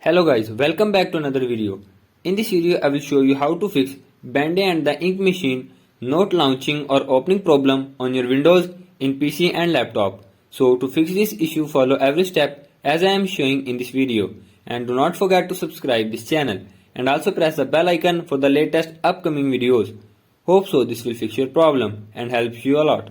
Hello guys, welcome back to another video. In this video I will show you how to fix Bendy and the ink machine not launching or opening problem on your Windows in PC and laptop. So to fix this issue, follow every step as I am showing in this video, and do not forget to subscribe this channel and also press the bell icon for the latest upcoming videos. Hope so this will fix your problem and helps you a lot.